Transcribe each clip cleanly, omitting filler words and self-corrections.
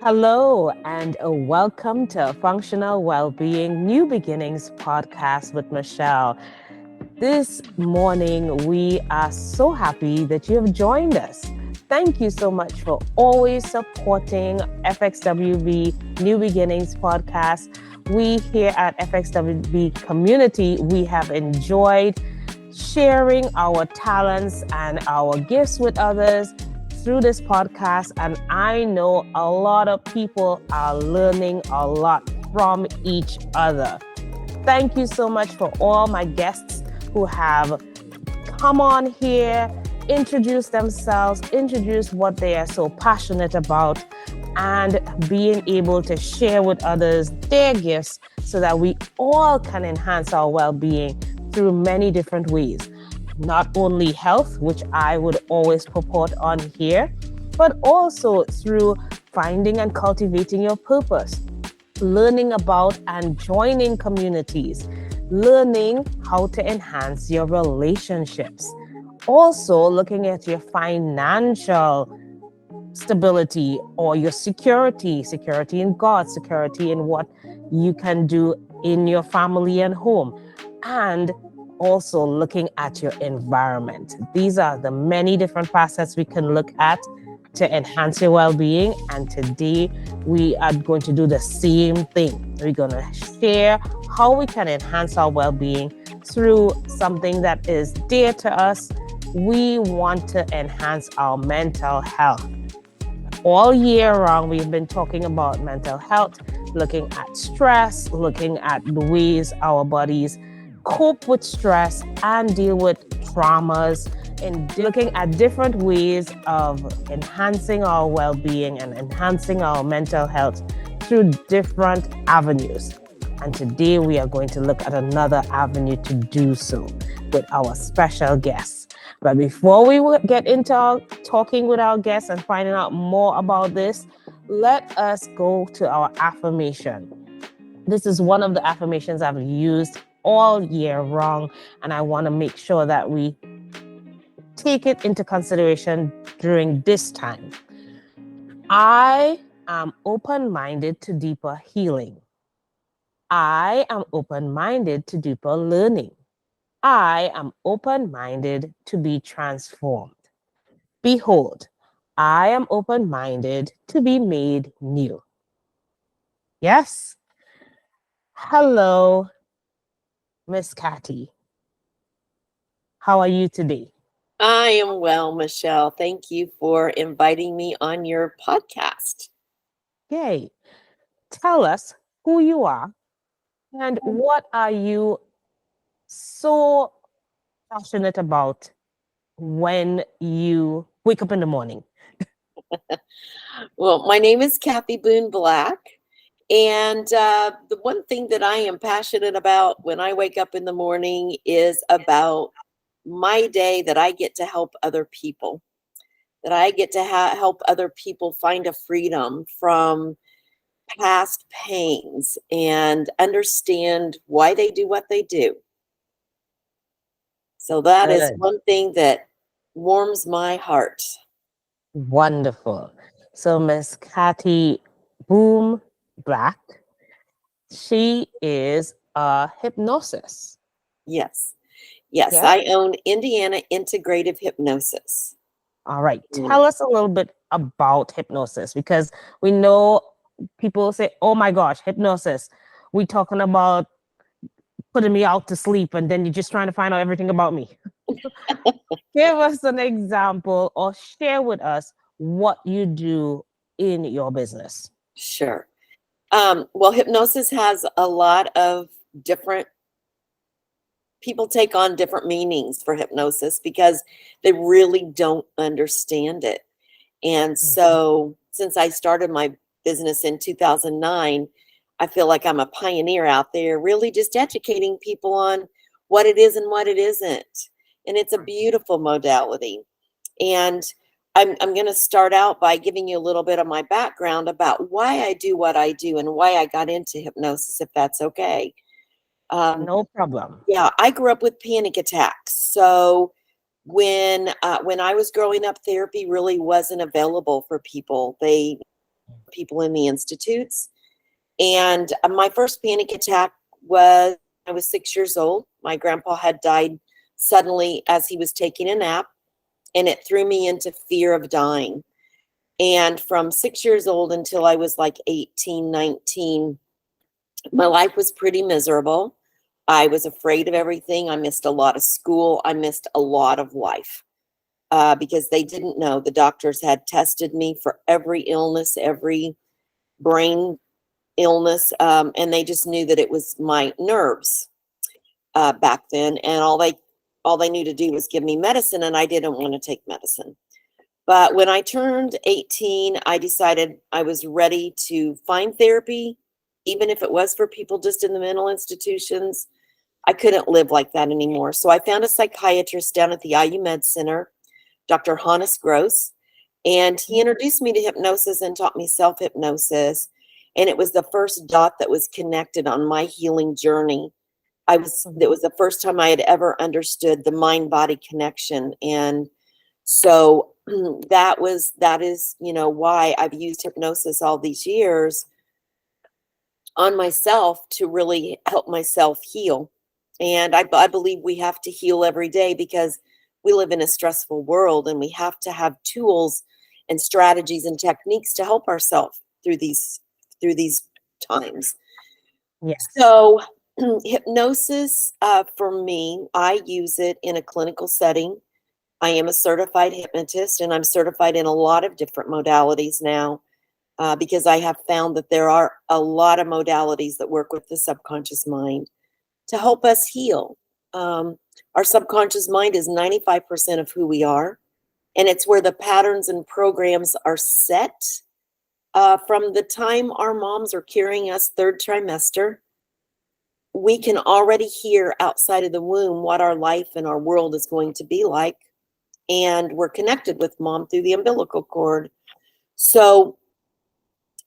Hello, and welcome to Functional Wellbeing New Beginnings podcast with Michelle. This morning, we are so happy that you have joined us. Thank you so much for always supporting FXWB New Beginnings podcast. We here at FXWB Community, we have enjoyed sharing our talents and our gifts with others through this podcast, and I know a lot of people are learning a lot from each other. Thank you so much for all my guests who have come on here, introduced themselves, introduced what they are so passionate about, and being able to share with others their gifts so that we all can enhance our well-being through many different ways. Not only health, which I would always purport on here, but also through finding and cultivating your purpose, learning about and joining communities, learning how to enhance your relationships, also looking at your financial stability or your security in God, security in what you can do in your family and home, and also looking at your environment. These are the many different facets we can look at to enhance your well-being. And today we are going to do the same thing. We're going to share how we can enhance our well-being through something that is dear to us. We want to enhance our mental health. All year round, we've been talking about mental health, looking at stress, looking at the ways our bodies cope with stress and deal with traumas, and looking at different ways of enhancing our well-being and enhancing our mental health through different avenues. And today we are going to look at another avenue to do so with our special guests. But before we get into talking with our guests and finding out more about this, let us go to our affirmation. This is one of the affirmations I've used all year long, and I want to make sure that we take it into consideration during this time. I am open-minded to deeper healing. I am open-minded to deeper learning. I am open-minded to be transformed. Behold, I am open-minded to be made new. Yes? Hello, Miss Cathy. How are you today? I am well, Michelle. Thank you for inviting me on your podcast. Yay. Tell us who you are and what are you so passionate about when you wake up in the morning? Well, my name is Cathy Boone-Black, and the one thing that I am passionate about when I wake up in the morning is about my day that I get to help other people, that I get to help other people find a freedom from past pains and understand why they do what they do. So that is Good. one thing that warms my heart. Wonderful. So Miss Cathy Boone-Black, she is a hypnosis. Yes. Yes, Yeah. I own Indiana Integrative Hypnosis. All right. Mm. Tell us a little bit about hypnosis, because we know people say, oh my gosh, hypnosis. We talking about putting me out to sleep and then you're just trying to find out everything about me. Give us an example or share with us what you do in your business. Sure. Well, hypnosis has a lot of different people take on different meanings for hypnosis because they really don't understand it. And so, since I started my business in 2009, I feel like I'm a pioneer out there, really just educating people on what it is and what it isn't. And it's a beautiful modality. And I'm going to start out by giving you a little bit of my background about why I do what I do and why I got into hypnosis, if that's okay. No problem. Yeah, I grew up with panic attacks. So when I was growing up, therapy really wasn't available for people. people in the institutes. And my first panic attack was I was 6 years old. My grandpa had died suddenly as he was taking a nap, and it threw me into fear of dying. And from 6 years old until I was like 18, 19, my life was pretty miserable. I was afraid of everything. I missed a lot of school. I missed a lot of life because they didn't know. The doctors had tested me for every illness, every brain illness, and they just knew that it was my nerves back then. And all they knew to do was give me medicine, and I didn't want to take medicine. But when I turned 18, I decided I was ready to find therapy, even if it was for people just in the mental institutions. I couldn't live like that anymore. So I found a psychiatrist down at the IU Med Center, Dr. Hannes Gross, and he introduced me to hypnosis and taught me self-hypnosis. And it was the first dot that was connected on my healing journey. It was the first time I had ever understood the mind-body connection. And so that is, why I've used hypnosis all these years on myself to really help myself heal. And I believe we have to heal every day because we live in a stressful world, and we have to have tools and strategies and techniques to help ourselves through these times. Yes. So hypnosis, for me, I use it in a clinical setting. I am a certified hypnotist, and I'm certified in a lot of different modalities now because I have found that there are a lot of modalities that work with the subconscious mind to help us heal. Our subconscious mind is 95% of who we are, and it's where the patterns and programs are set from the time our moms are carrying us third trimester. We can already hear outside of the womb what our life and our world is going to be like, and we're connected with mom through the umbilical cord. So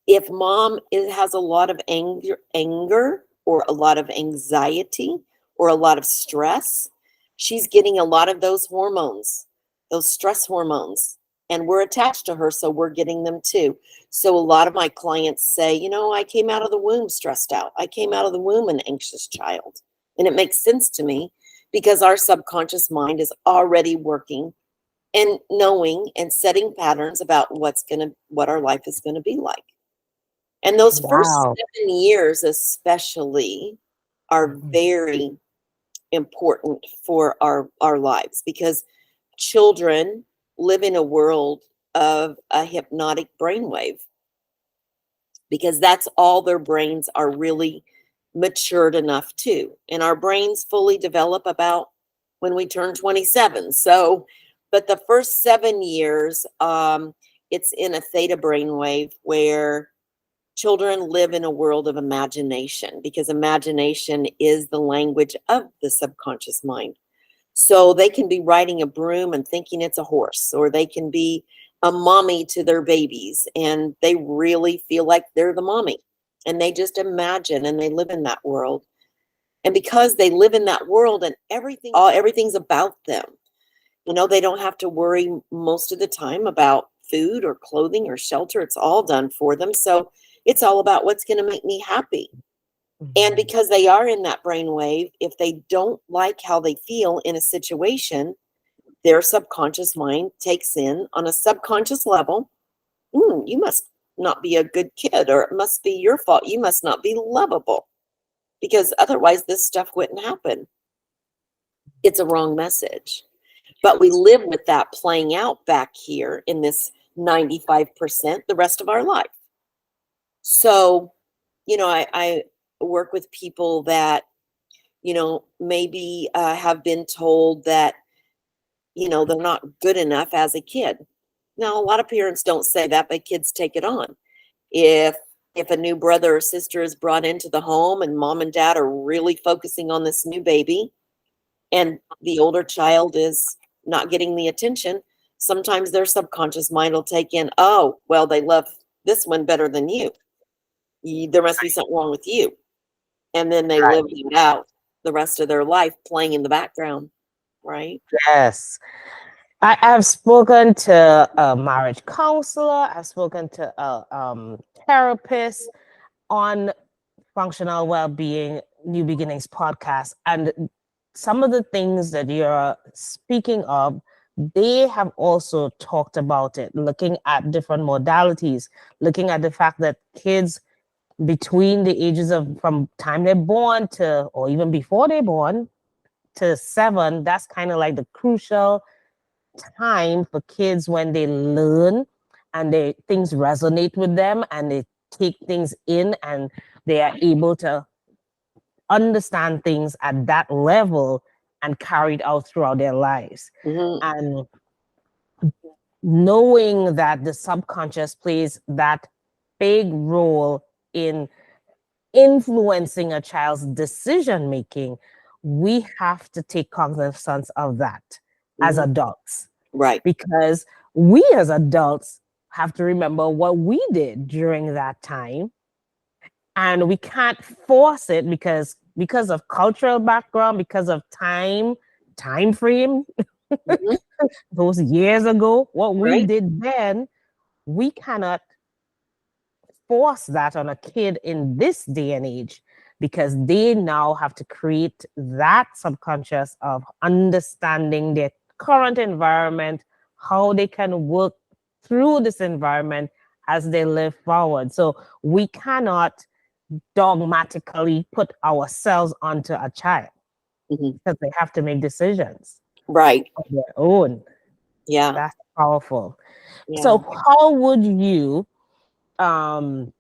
if mom has a lot of anger or a lot of anxiety or a lot of stress, she's getting a lot of those hormones, those stress hormones, and we're attached to her, so we're getting them too. So a lot of my clients say, I came out of the womb stressed out. I came out of the womb an anxious child. And it makes sense to me because our subconscious mind is already working and knowing and setting patterns about what our life is going to be like. And those first Wow. 7 years especially are very important for our lives because children live in a world of a hypnotic brainwave because that's all their brains are really matured enough to. And our brains fully develop about when we turn 27. So, but the first 7 years, it's in a theta brainwave where children live in a world of imagination because imagination is the language of the subconscious mind. So they can be riding a broom and thinking it's a horse, or they can be a mommy to their babies and they really feel like they're the mommy, and they just imagine and they live in that world. And because they live in that world and everything's about them, they don't have to worry most of the time about food or clothing or shelter. It's all done for them. So it's all about what's going to make me happy. And because they are in that brainwave, if they don't like how they feel in a situation, their subconscious mind takes in on a subconscious level, you must not be a good kid, or it must be your fault. You must not be lovable because otherwise this stuff wouldn't happen. It's a wrong message. But we live with that playing out back here in this 95% the rest of our life. So, I work with people that, maybe have been told that, they're not good enough as a kid. Now, a lot of parents don't say that, but kids take it on. If a new brother or sister is brought into the home and mom and dad are really focusing on this new baby and the older child is not getting the attention, sometimes their subconscious mind will take in, oh, well, they love this one better than you. There must be something wrong with you. And then they live it out the rest of their life playing in the background, right? Yes. I have spoken to a marriage counselor. I've spoken to a therapist on Functional Wellbeing New Beginnings podcast. And some of the things that you're speaking of, they have also talked about it, looking at different modalities, looking at the fact that kids between the ages of from time they're born to, or even before they're born to 7, that's kind of like the crucial time for kids when they learn and they things resonate with them and they take things in and they are able to understand things at that level and carry it out throughout their lives. Mhm. And knowing that the subconscious plays that big role in influencing a child's decision making, we have to take cognizance of that as Mhm. adults, Right. because we as adults have to remember what we did during that time, and we can't force it because of cultural background, because of time frame, Mhm. those years ago, what we Right. did then, we cannot force that on a kid in this day and age, because they now have to create that subconscious of understanding their current environment, how they can work through this environment as they live forward. So we cannot dogmatically put ourselves onto a child, Mhm. because they have to make decisions Right. of their own. Yeah. That's powerful. Yeah. So how would you um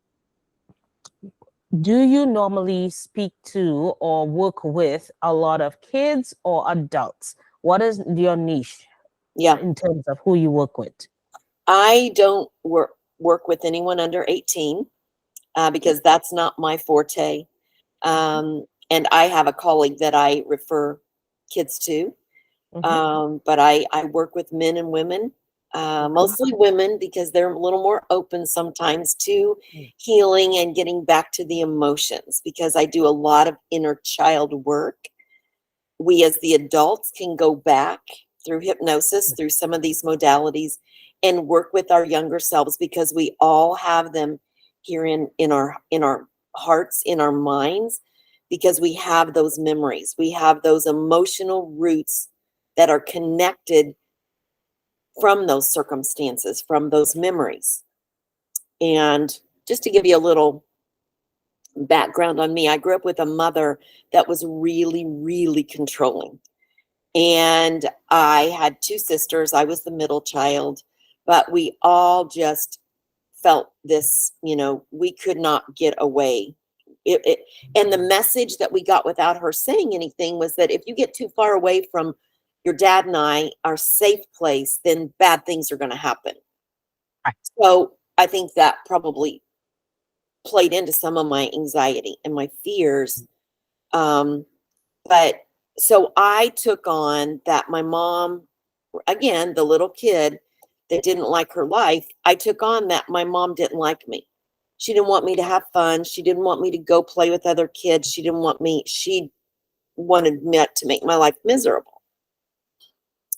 do you normally speak to or work with a lot of kids or adults? What is your niche Yeah. in terms of who you work with? I don't work with anyone under 18 because that's not my forte. And I have a colleague that I refer kids to. Mm-hmm. But I work with men and women, mostly women, because they're a little more open sometimes to healing and getting back to the emotions, because I do a lot of inner child work. We as the adults can go back through hypnosis, through some of these modalities, and work with our younger selves, because we all have them here in our hearts, in our minds, because we have those memories, we have those emotional roots that are connected from those circumstances, from those memories. And just to give you a little background on me, I grew up with a mother that was really, really controlling. And I had two sisters. I was the middle child, but we all just felt this, we could not get away. And the message that we got without her saying anything was that if you get too far away from your dad and I, our safe place, then bad things are going to happen. Right. So I think that probably played into some of my anxiety and my fears. But so I took on that my mom, again, the little kid that didn't like her life, I took on that my mom didn't like me. She didn't want me to have fun. She didn't want me to go play with other kids. She wanted me to make my life miserable.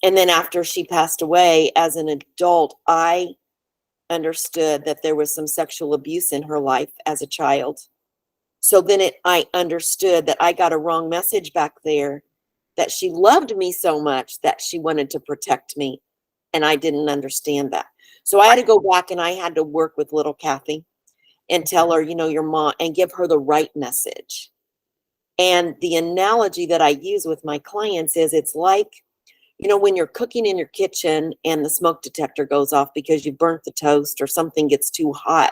And then after she passed away as an adult, I understood that there was some sexual abuse in her life as a child. So then I understood that I got a wrong message back there, that she loved me so much that she wanted to protect me. And I didn't understand that. So I had to go back and I had to work with little Cathy and tell her, your mom, and give her the right message. And the analogy that I use with my clients is it's like, when you're cooking in your kitchen and the smoke detector goes off because you burnt the toast or something gets too hot.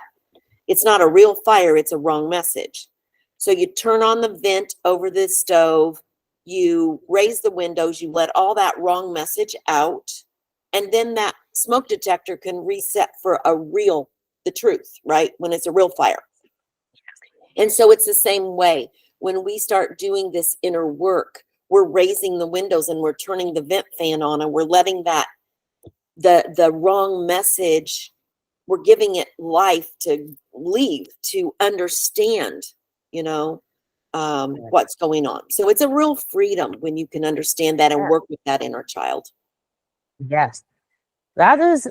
It's not a real fire, it's a wrong message. So you turn on the vent over the stove, you raise the windows, you let all that wrong message out, and then that smoke detector can reset for the truth, right? When it's a real fire. And so it's the same way. When we start doing this inner work, we're raising the windows and we're turning the vent fan on, and we're letting that the wrong message, we're giving it life to leave, to understand, what's going on. So it's a real freedom when you can understand that and Yeah. work with that inner child. Yes, that is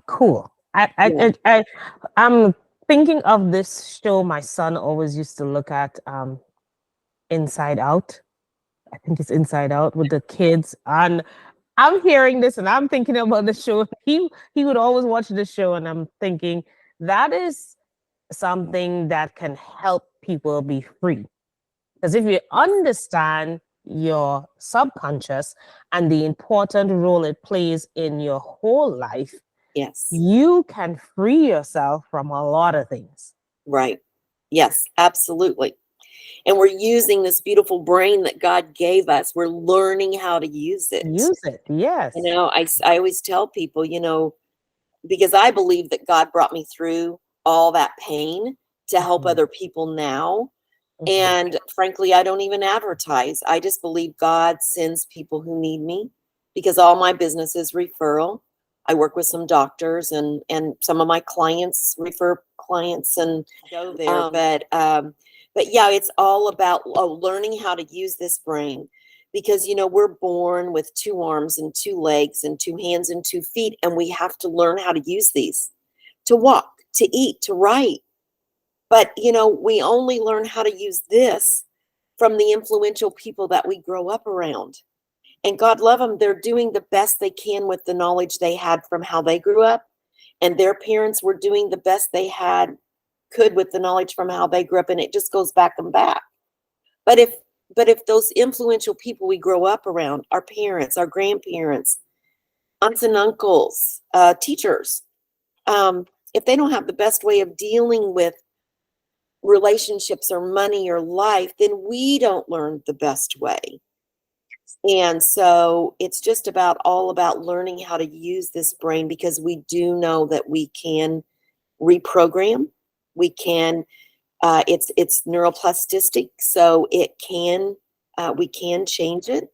cool. Yeah. I'm thinking of this show my son always used to look at, Inside Out. I think it's Inside Out with the kids. And I'm hearing this and I'm thinking about the show. He would always watch the show, and I'm thinking that is something that can help people be free. Because if you understand your subconscious and the important role it plays in your whole life, Yes. you can free yourself from a lot of things. Right. Yes, absolutely. And we're using this beautiful brain that God gave us. We're learning how to use it. Use it. Yes. I always tell people, because I believe that God brought me through all that pain to help Mhm, other people now. mhm. And frankly, I don't even advertise. I just believe God sends people who need me because all my business is referral. I work with some doctors and some of my clients refer clients and go there. But yeah, it's all about learning how to use this brain because we're born with two arms and two legs and two hands and two feet, and we have to learn how to use these to walk, to eat, to write. But, we only learn how to use this from the influential people that we grow up around. And God love them, they're doing the best they can with the knowledge they had from how they grew up. And their parents were doing the best they could with the knowledge from how they grew up. And it just goes back and back. But if those influential people we grow up around, our parents, our grandparents, aunts and uncles, teachers, if they don't have the best way of dealing with relationships or money or life, then we don't learn the best way. And so it's just all about learning how to use this brain because we do know that we can reprogram. We can, it's neuroplasticity, so we can change it,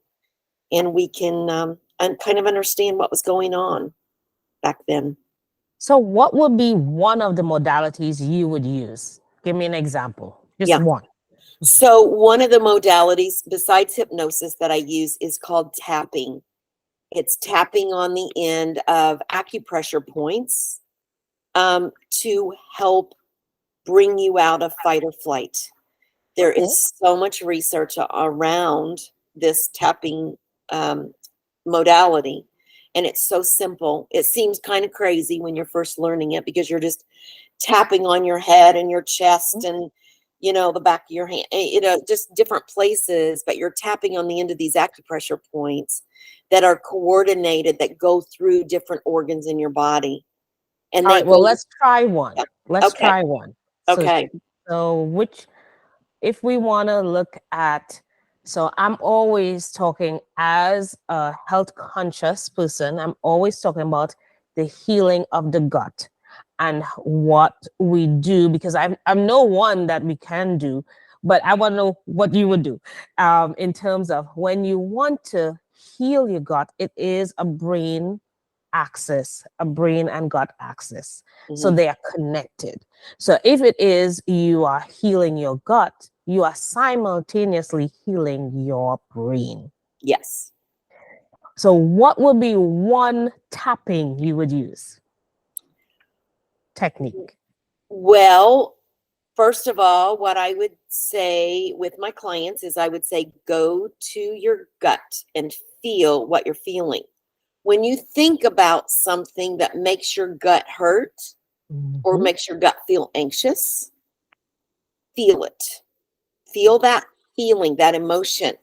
and we can kind of understand what was going on back then. So, what would be one of the modalities you would use? Give me an example. Just Yeah. one. So one of the modalities besides hypnosis that I use is called tapping. It's tapping on the end of acupressure points to help bring you out of fight or flight. There Okay. is so much research around this tapping modality, and it's so simple. It seems kind of crazy when you're first learning it because you're just tapping on your head and your chest and the back of your hand, just different places, but you're tapping on the end of these acupressure points that are coordinated, that go through different organs in your body, and All they right. Well, go. let's try one. Yeah. Let's Okay. try one. So, Okay. which, if we want to look at, so I'm always talking as a health conscious person, I'm always talking about the healing of the gut and what we do, because I'm no one that we can do, but I want to know what you would do in terms of when you want to heal your gut. It is a brain axis, a brain and gut axis. So Mhm. they are connected. So if it is you are healing your gut, you are simultaneously healing your brain. Yes. So what would be one tapping you would use? Technique. Well, first of all, what I would say with my clients is I would say go to your gut and feel what you're feeling. When you think about something that makes your gut hurt or Mhm. makes your gut feel anxious, feel it. Feel that feeling, that emotion.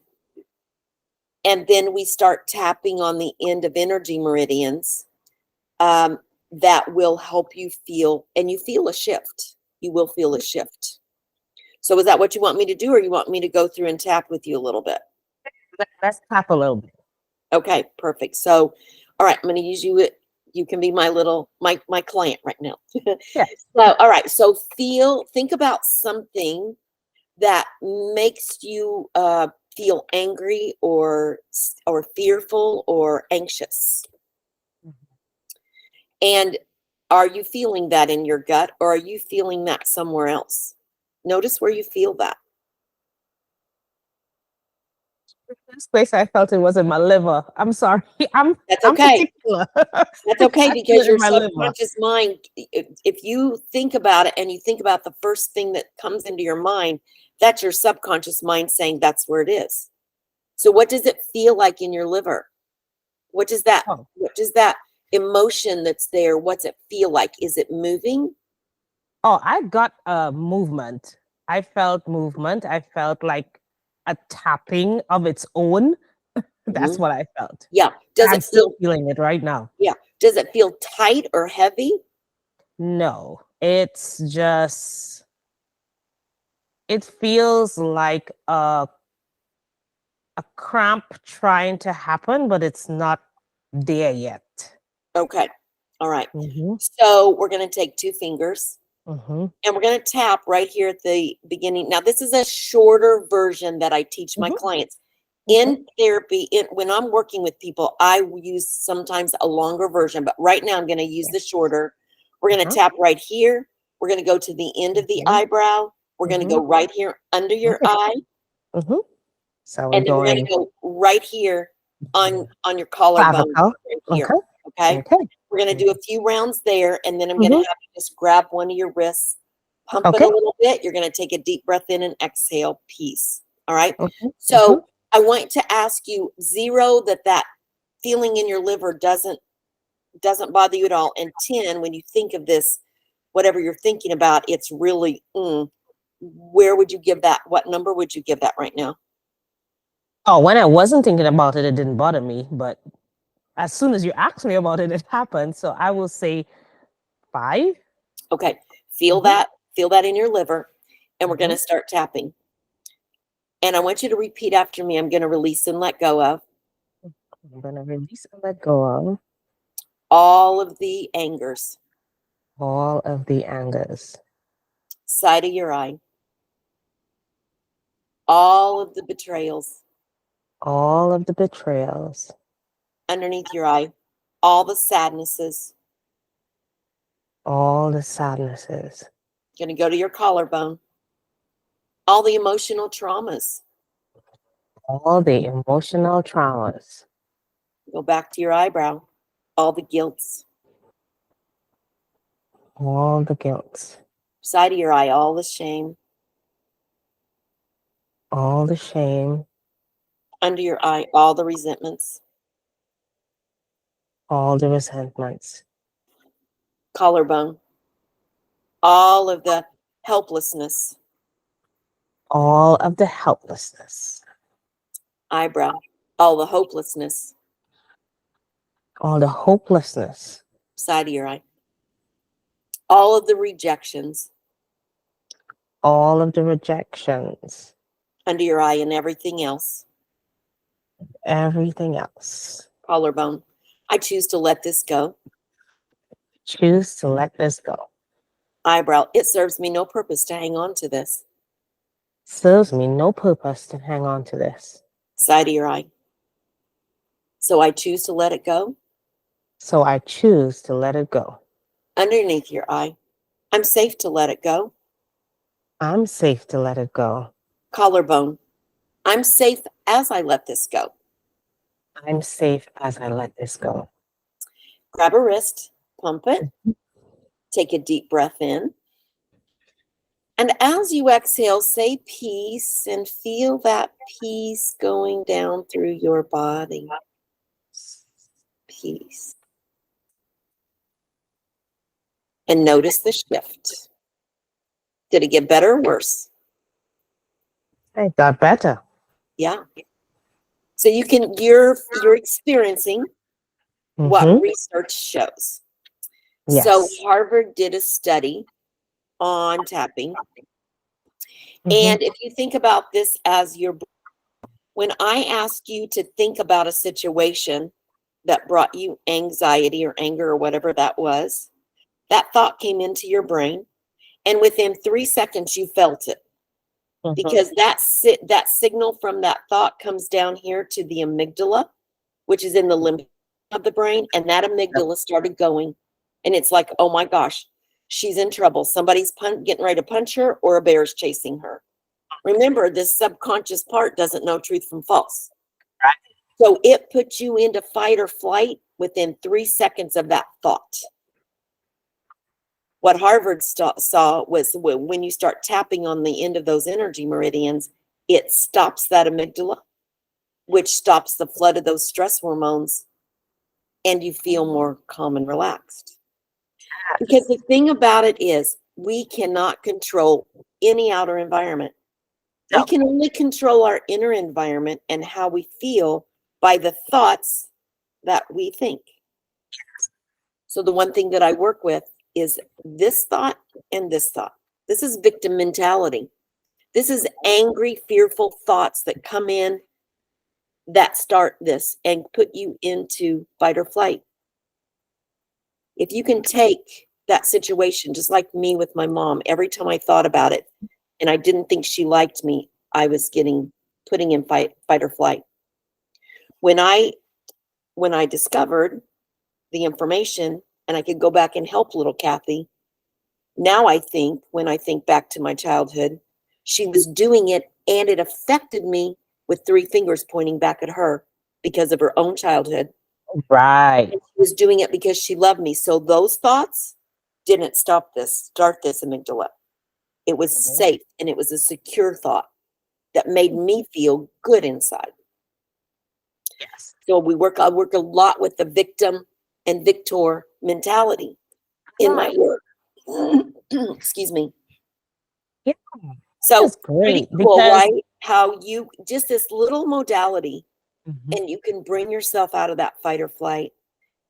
And then we start tapping on the end of energy meridians that will help you feel, and you feel a shift. You will feel a shift. So is that what you want me to do, or you want me to go through and tap with you a little bit? Let's tap a little bit. Okay, perfect. So, all right, I'm going to use you. You can be my client right now. Yes. So, all right. So think about something that makes you feel angry or fearful or anxious. And are you feeling that in your gut, or are you feeling that somewhere else? Notice where you feel that. This place I felt it was in my liver. I'm sorry. I'm That's I'm okay. particular. That's I okay, feel because it in your my liver. subconscious mind, if you think about it and you think about the first thing that comes into your mind, that's your subconscious mind saying that's where it is. So what does it feel like in your liver? What does that Oh, what does that emotion that's there, what's it feel like? Is it moving? oh, I got a movement. I felt movement. I felt like a tapping of its own. That's Mhm. what I felt. Yeah. And Does I'm it still feel feeling it right now. yeah. Does it feel tight or heavy? No, it's just, it feels like a cramp trying to happen, but it's not there yet. Okay. All right. Mm-hmm. So we're going to take two fingers Mm-hmm. and we're going to tap right here at the beginning. Now, this is a shorter version that I teach my Mm-hmm. clients. Okay. In therapy, when I'm working with people, I use sometimes a longer version, but right now I'm going to use the shorter. We're going to Uh-huh. tap right here. We're going to go to the end of the Mm-hmm. eyebrow. We're going to Mm-hmm. go right here under your Okay. eye, Mm-hmm. So we're and then we're going going to go right here on your collarbone clavicle. right here. Okay. Okay. Okay. We're going to do a few rounds there, and then I'm going to Mm-hmm. have you just grab one of your wrists, pump it a Okay. little bit. You're going to take a deep breath in and exhale. Peace. All right. Okay. Mm-hmm. So I want to ask you, 0, that feeling in your liver doesn't bother you at all, and 10, when you think of this, whatever you're thinking about, it's really where would you give that? What number would you give that right now? Oh, when I wasn't thinking about it, it didn't bother me. But as soon as you asked me about it, it happened. So I will say 5. Okay. Feel Mm-hmm. that. Feel that in your liver, and we're going Mm-hmm. to start tapping. And I want you to repeat after me. I'm going to release and let go of I'm gonna release and let go of all of the angers, all of the angers, side of your eye, all of the betrayals all of the betrayals, underneath your eye, all the sadnesses. all the sadnesses, Going to go to your collarbone, all the emotional traumas. all the emotional traumas, Go back to your eyebrow, all the guilts, all the guilt, side of your eye, all the shame, all the shame, under your eye, all the resentments, all the resentments, collarbone, all of the helplessness, all of the helplessness, eyebrow, all the hopelessness, all the hopelessness, side of your eye, all of the rejections, all of the rejections, under your eye, and everything else, everything else. collarbone. I choose to let this go. Choose to let this go. Eyebrow, it serves me no purpose to hang on to this. Serves me no purpose to hang on to this. Side of your eye. So I choose to let it go. So I choose to let it go. Underneath your eye. I'm safe to let it go. I'm safe to let it go. Collarbone. I'm safe as I let this go. I'm safe as I let this go. Grab a wrist, pump it, take a deep breath in. And as you exhale, say peace and feel that peace going down through your body. Peace. And notice the shift. Did it get better or worse? I got better. Yeah. So you're experiencing what Mm-hmm. research shows. So Yes. Harvard did a study on tapping. Mm-hmm. And if you think about this as when I ask you to think about a situation that brought you anxiety or anger or whatever that was, that thought came into your brain. And within 3 seconds, you felt it, Mm-hmm. because that signal from that thought comes down here to the amygdala, which is in the limb of the brain. And that amygdala started going. And it's like, oh my gosh, she's in trouble. Somebody's getting ready to punch her, or a bear is chasing her. Remember, this subconscious part doesn't know truth from false. Right. So it puts you into fight or flight within 3 seconds of that thought. What Harvard saw was when you start tapping on the end of those energy meridians, it stops that amygdala, which stops the flood of those stress hormones, and you feel more calm and relaxed. Because the thing about it is, we cannot control any outer environment. We No. can only control our inner environment and how we feel by the thoughts that we think. So the one thing that I work with is this thought and this thought. This is victim mentality. This is angry, fearful thoughts that come in that start this and put you into fight or flight. If you can take that situation, just like me with my mom, every time I thought about it and I didn't think she liked me, I was putting in fight or flight. When I discovered the information and I could go back and help little Cathy, now I think, when I think back to my childhood, she was doing it and it affected me with 3 fingers pointing back at her because of her own childhood. Right. And she was doing it because she loved me. So those thoughts didn't start this amygdala. It was safe and it was a secure thought that made me feel good inside. Yes. So I work a lot with the victim and victor mentality in my work. Excuse me. Yeah, So that's pretty great cool, because right? How you just this little modality Mhm. and you can bring yourself out of that fight or flight.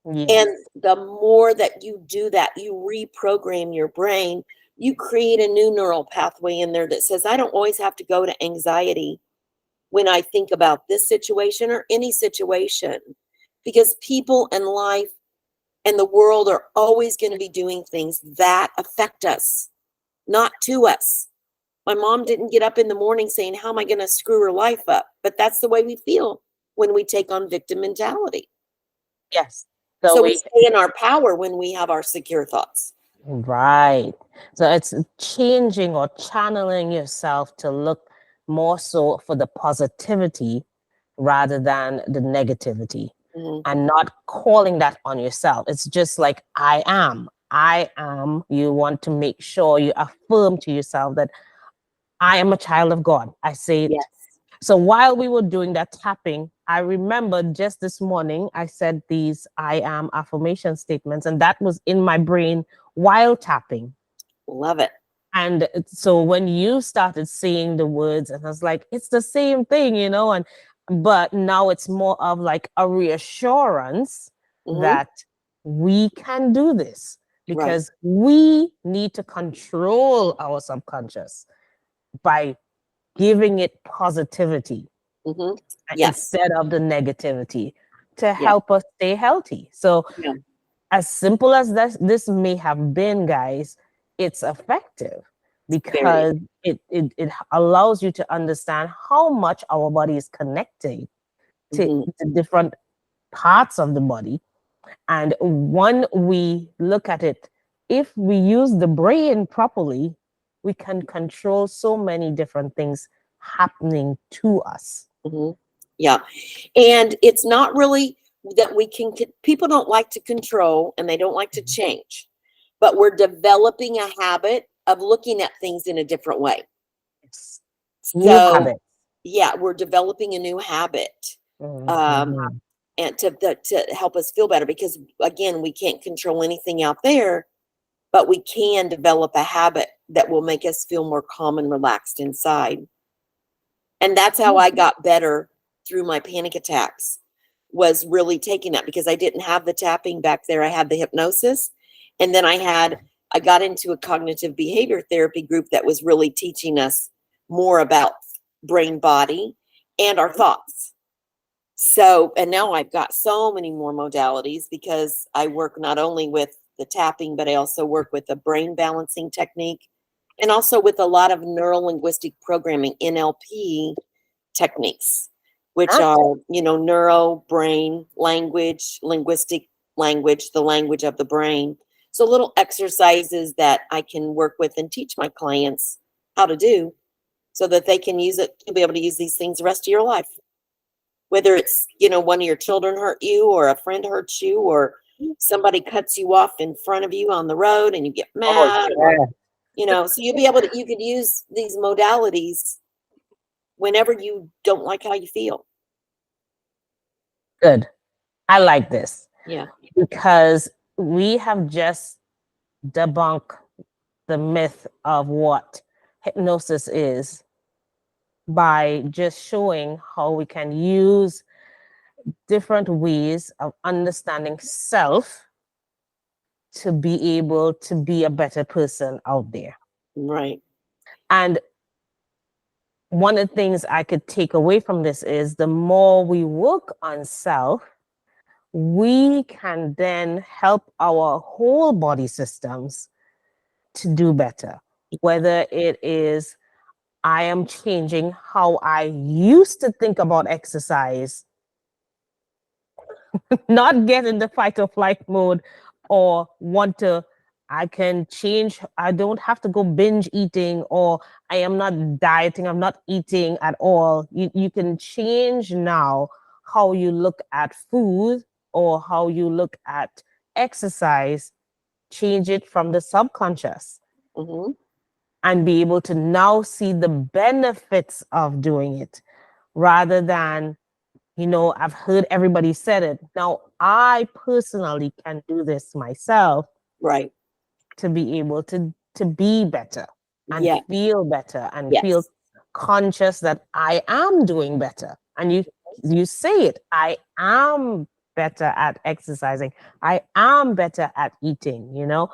And Yes. the more that you do that, you reprogram your brain, you create a new neural pathway in there that says, I don't always have to go to anxiety when I think about this situation or any situation, because people and life and the world are always going to be doing things that affect us, not to us. My mom didn't get up in the morning saying, how am I going to screw her life up? But that's the way we feel when we take on victim mentality. Yes. So So we we stay in our power when we have our secure thoughts. Right. So it's changing or channeling yourself to look more so for the positivity rather than the negativity, Mhm. and not calling that on yourself. It's just like, I am. I am. You want to make sure you affirm to yourself that I am a child of God. I say it. Yes. So while we were doing that tapping, I remember just this morning, I said these I am affirmation statements, and that was in my brain while tapping. Love it. And so when you started saying the words, and I was like, it's the same thing, but now it's more of like a reassurance Hmm. that we can do this, Right. because we need to control our subconscious by giving it positivity Hmm. Yes. instead of the negativity to Yeah. help us stay healthy. So, Yeah. as simple as this may have been, guys, it's effective Very. because it allows you to understand how much our body is connected to Hmm. the different parts of the body. And when we look at it, if we use the brain properly, we can control so many different things happening to us. Hmm. Yeah. And it's not really that people don't like to control and they don't like to change, but we're developing a habit of looking at things in a different way. Yes. New So, habits. yeah, we're developing a new habit. Um, Mhm. and to help us feel better, because again, we can't control anything out there, but we can develop a habit that will make us feel more calm and relaxed inside. And that's how I got better through my panic attacks, was really taking that, because I didn't have the tapping back there. I had the hypnosis. And then I got into a cognitive behavior therapy group that was really teaching us more about brain, body, and our thoughts. So, and now I've got so many more modalities, because I work not only with the tapping, but I also work with the brain balancing technique, and also with a lot of neuro linguistic programming, NLP techniques, which Nice. are, neuro, brain, language, linguistic language, the language of the brain. So little exercises that I can work with and teach my clients how to do, so that they can use it to be able to use these things the rest of your life. whether it's, one of your children hurt you or a friend hurts you or somebody cuts you off in front of you on the road and you get Oh, mad or, yeah. so you could use these modalities whenever you don't like how you feel. Good. I like this Yeah. because we have just debunked the myth of what hypnosis is by just showing how we can use different ways of understanding self to be able to be a better person out there. Right. And one of the things I could take away from this is the more we work on self, we can then help our whole body systems to do better. Whether it is I am changing how I used to think about exercise, not get in the fight or flight mode or want to, I can change. I don't have to go binge eating or I am not dieting. I'm not eating at all. You can change now how you look at food or how you look at exercise, change it from the subconscious Mm-hmm. and be able to now see the benefits of doing it rather than, I've heard everybody said it. Now, I personally can do this myself Right. to be able to be better and Yeah. better and feel Yes. conscious that I am doing better. And you say it, I am better at exercising. I am better at eating, and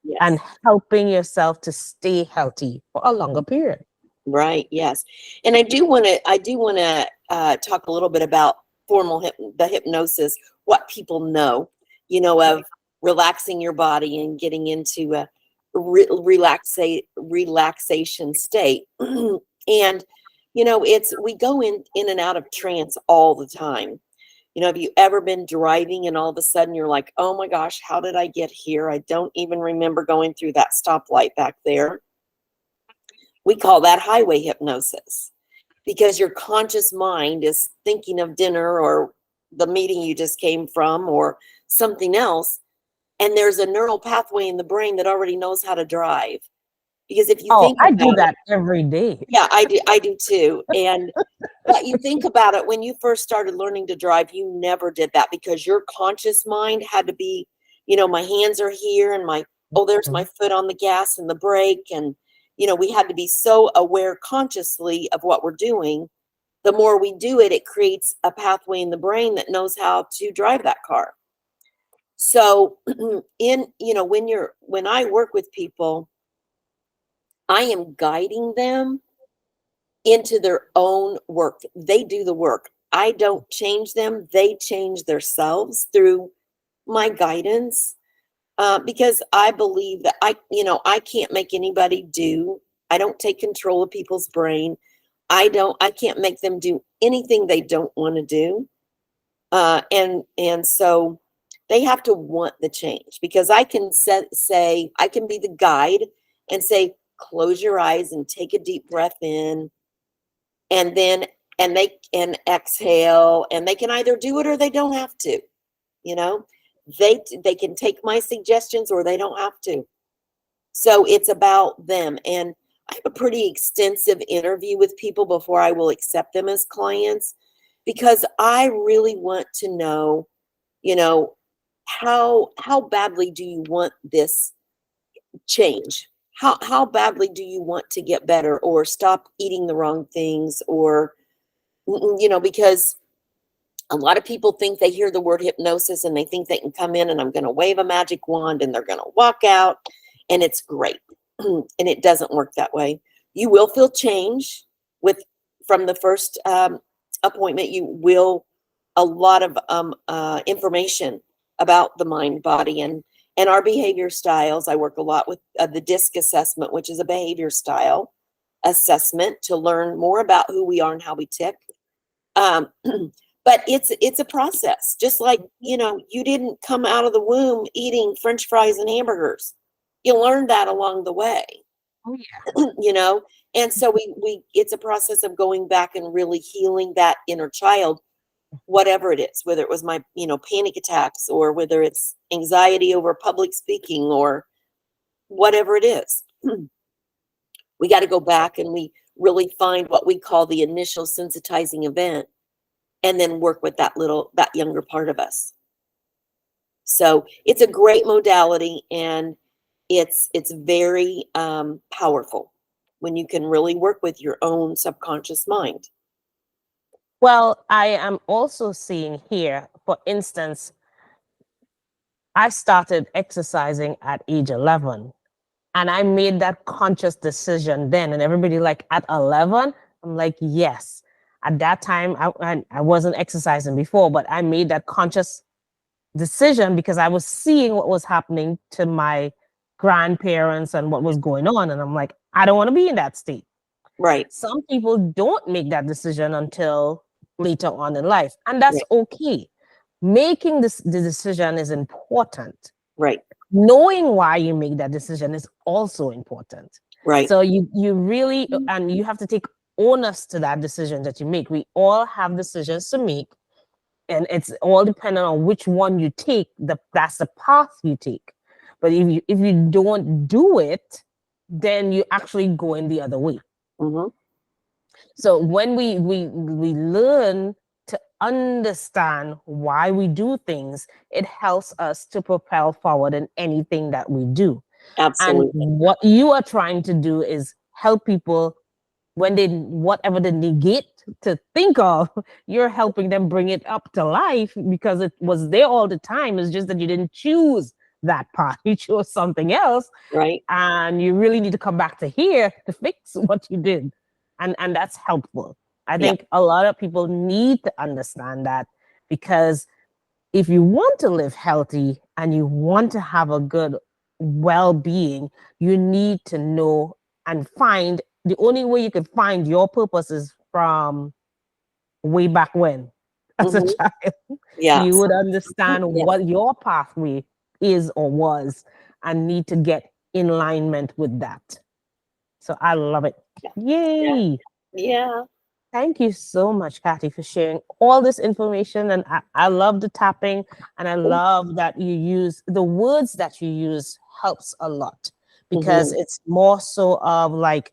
Yes. helping yourself to stay healthy for a longer period. Right. Yes. And I do want to talk a little bit about the hypnosis, what people know, of relaxing your body and getting into a relaxation state. And, we go in and out of trance all the time. Have you ever been driving and all of a sudden you're like, oh my gosh, how did I get here? I don't even remember going through that stoplight back there. We call that highway hypnosis because your conscious mind is thinking of dinner or the meeting you just came from or something else. And there's a neural pathway in the brain that already knows how to drive. Because if you Oh, think I do about it, that every day. yeah, I do too. But you think about it, when you first started learning to drive, you never did that because your conscious mind had to be, my hands are here and there's my foot on the gas and the brake. And, we had to be so aware consciously of what we're doing. The more we do it, it creates a pathway in the brain that knows how to drive that car. So when I work with people, I am guiding them into their own work. They do the work. I don't change them. They change themselves through my guidance, because I believe that I can't make anybody do. I don't take control of people's brain. I can't make them do anything they don't want to do. And so they have to want the change because I can say, I can be the guide and say, close your eyes and take a deep breath in and then and they can exhale and they can either do it or they don't have to. you know they can take my suggestions or they don't have to. So it's about them. And I have a pretty extensive interview with people before I will accept them as clients, because I really want to know, you know how badly do you want this change? How badly do you want to get better or stop eating the wrong things? Or because a lot of people think they hear the word hypnosis and they think they can come in and I'm going to wave a magic wand and they're going to walk out and it's great. And it doesn't work that way. You will feel change from the first appointment. You will a lot of information about the mind, body, and our behavior styles. I work a lot with the DISC assessment, which is a behavior style assessment to learn more about who we are and how we tick. Um, but it's a process. Just like, you didn't come out of the womb eating French fries and hamburgers. You learned that along the way. Oh yeah. And so we it's a process of going back and really healing that inner child whatever it is, whether it was my, panic attacks, or whether it's anxiety over public speaking, or whatever it is. We got to go back and we really find what we call the initial sensitizing event, and then work with that younger part of us. So it's a great modality, and it's very powerful when you can really work with your own subconscious mind. Well, I am also seeing here, for instance, I started exercising at age 11, and I made that conscious decision then. And everybody like, at 11? I'm like, yes. At that time, I wasn't exercising before, but I made that conscious decision because I was seeing what was happening to my grandparents and what was going on. And I'm like, I don't want to be in that state. Right. Some people don't make that decision until later on in life, and that's okay. Making the decision is important. Right. Knowing why you make that decision is also important. Right. So you really, and you have to take onus to that decision that you make. We all have decisions to make, and it's all dependent on which one you take. That's the path you take. But if you don't do it, then you actually go in the other way. Mm-hmm. So when we learn to understand why we do things, it helps us to propel forward in anything that we do. Absolutely. And what you are trying to do is help people when whatever they negate to think of, you're helping them bring it up to life because it was there all the time. It's just that you didn't choose that path. You chose something else. Right. And you really need to come back to here to fix what you did. And that's helpful. I think a lot of people need to understand that, because if you want to live healthy and you want to have a good well-being, you need to know and find. The only way you can find your purpose is from way back when, as a child. You would understand what your pathway is or was, and need to get in alignment with that. So I love it. Yay! Yeah. Thank you so much, Cathy, for sharing all this information. And I love the tapping, and I love that you use the words that you use helps a lot, because it's more so of like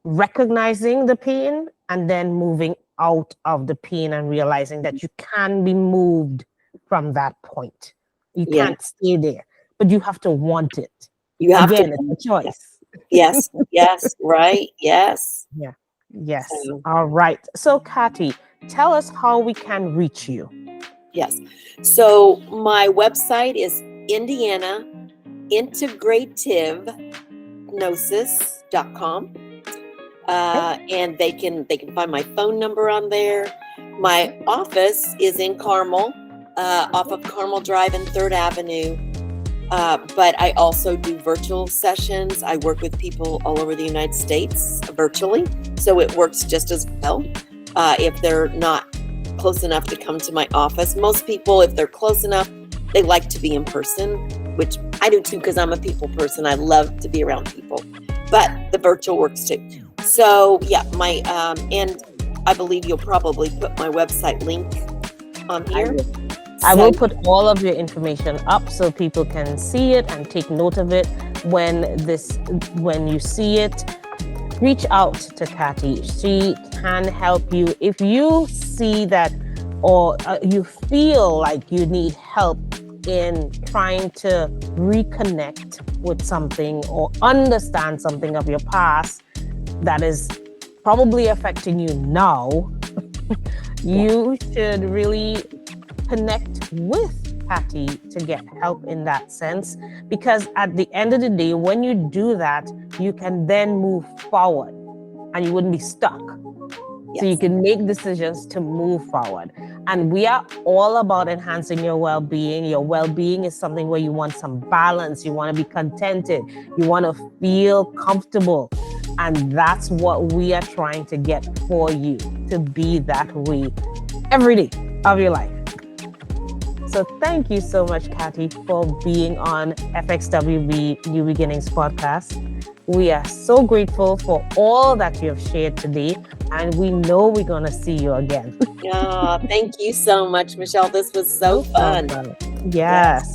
recognizing the pain and then moving out of the pain and realizing that you can be moved from that point. You can't stay there, but you have to want it. You have Again, to. it's a choice. Yes. Yes. Right. Yes. Yeah. Yes. All right. So, Cathy, tell us how we can reach you. Yes. So my website is Indiana Integrative Hypnosis.com. And they can find my phone number on there. My office is in Carmel, off of Carmel Drive and 3rd Avenue. But I also do virtual sessions. I work with people all over the United States virtually, so it works just as well if they're not close enough to come to my office. Most people, if they're close enough, they like to be in person, which I do too, because I'm a people person. I love to be around people, but the virtual works too. So yeah, and I believe you'll probably put my website link on here. I will put all of your information up so people can see it and take note of it. When you see it, reach out to Cathy. She can help you. If you see that, or you feel like you need help in trying to reconnect with something or understand something of your past that is probably affecting you now, you should really connect with Cathy to get help in that sense, because at the end of the day, when you do that, you can then move forward and you wouldn't be stuck. So you can make decisions to move forward. And we are all about enhancing your well-being. Your well-being is something where you want some balance. You want to be contented. You want to feel comfortable. And that's what we are trying to get for you, to be that way every day of your life. So thank you so much, Cathy, for being on FXWB New Beginnings podcast. We are so grateful for all that you have shared today, and we know we're going to see you again. Thank you so much, Michelle. This was so No fun. problem. Yes.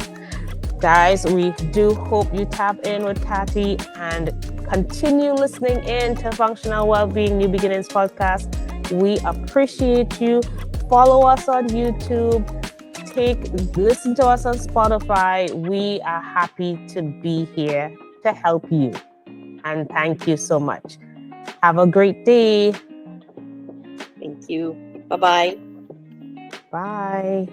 Guys, we do hope you tap in with Cathy and continue listening in to Functional Wellbeing New Beginnings podcast. We appreciate you. Follow us on YouTube. Listen to us on Spotify. We are happy to be here to help you. And thank you so much. Have a great day. Thank you. Bye-bye. Bye.